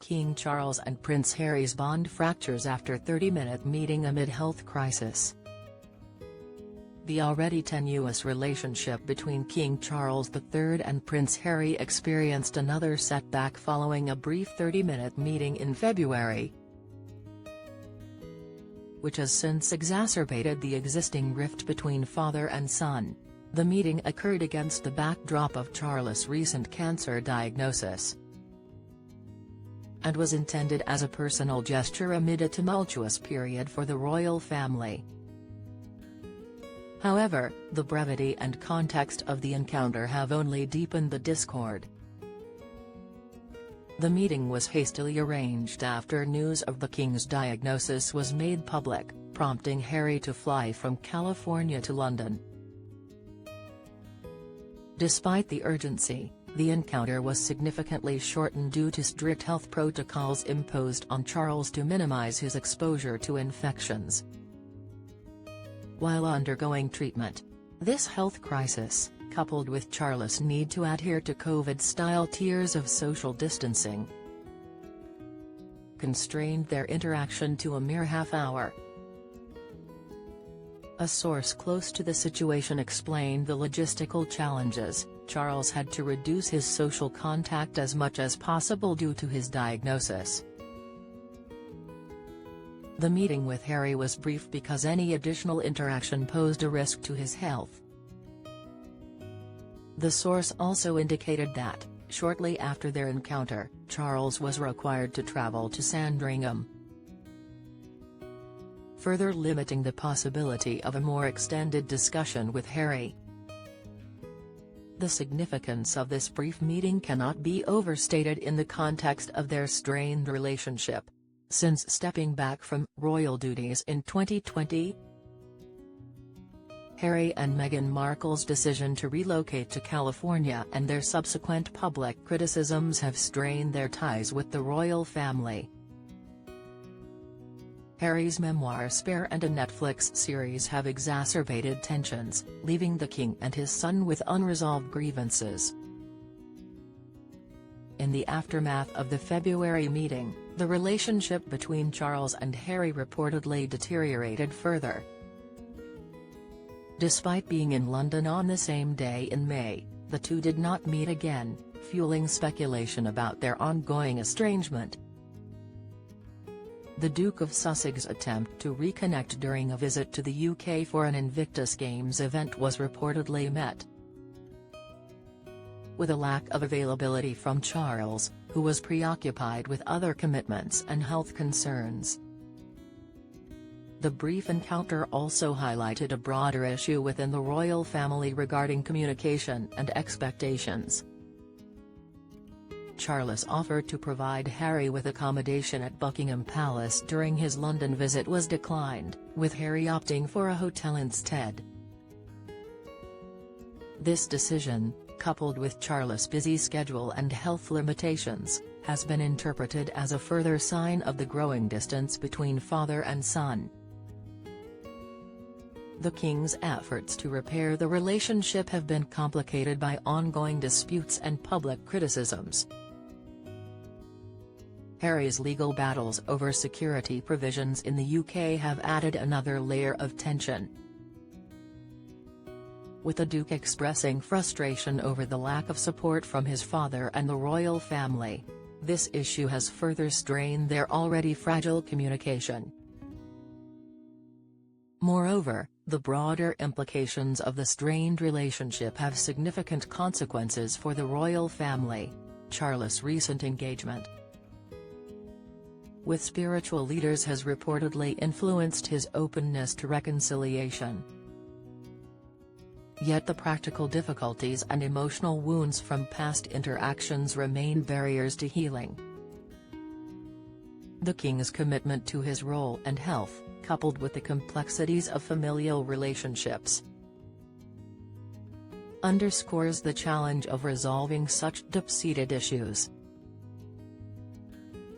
King Charles and Prince Harry's bond fractures after 30-minute meeting amid health crisis. The already tenuous relationship between King Charles III and Prince Harry experienced another setback following a brief 30-minute meeting in February, which has since exacerbated the existing rift between father and son. The meeting occurred against the backdrop of Charles' recent cancer diagnosis, and was intended as a personal gesture amid a tumultuous period for the royal family. However, the brevity and context of the encounter have only deepened the discord. The meeting was hastily arranged after news of the King's diagnosis was made public, prompting Harry to fly from California to London. Despite the urgency, the encounter was significantly shortened due to strict health protocols imposed on Charles to minimize his exposure to infections while undergoing treatment. This health crisis, coupled with Charles' need to adhere to COVID-style tiers of social distancing, constrained their interaction to a mere half-hour. A source close to the situation explained the logistical challenges. Charles had to reduce his social contact as much as possible due to his diagnosis. The meeting with Harry was brief because any additional interaction posed a risk to his health. The source also indicated that, shortly after their encounter, Charles was required to travel to Sandringham, further limiting the possibility of a more extended discussion with Harry. The significance of this brief meeting cannot be overstated in the context of their strained relationship. Since stepping back from royal duties in 2020, Harry and Meghan Markle's decision to relocate to California and their subsequent public criticisms have strained their ties with the royal family. Harry's memoir Spare and a Netflix series have exacerbated tensions, leaving the King and his son with unresolved grievances. In the aftermath of the February meeting, the relationship between Charles and Harry reportedly deteriorated further. Despite being in London on the same day in May, the two did not meet again, fueling speculation about their ongoing estrangement. The Duke of Sussex's attempt to reconnect during a visit to the UK for an Invictus Games event was reportedly met with a lack of availability from Charles, who was preoccupied with other commitments and health concerns. The brief encounter also highlighted a broader issue within the royal family regarding communication and expectations. Charles' offer to provide Harry with accommodation at Buckingham Palace during his London visit was declined, with Harry opting for a hotel instead. This decision, coupled with Charles' busy schedule and health limitations, has been interpreted as a further sign of the growing distance between father and son. The King's efforts to repair the relationship have been complicated by ongoing disputes and public criticisms. Harry's legal battles over security provisions in the UK have added another layer of tension, with the Duke expressing frustration over the lack of support from his father and the royal family. This issue has further strained their already fragile communication. Moreover, the broader implications of the strained relationship have significant consequences for the royal family. Charles' recent engagement with spiritual leaders has reportedly influenced his openness to reconciliation. Yet the practical difficulties and emotional wounds from past interactions remain barriers to healing. The King's commitment to his role and health, coupled with the complexities of familial relationships, underscores the challenge of resolving such deep-seated issues.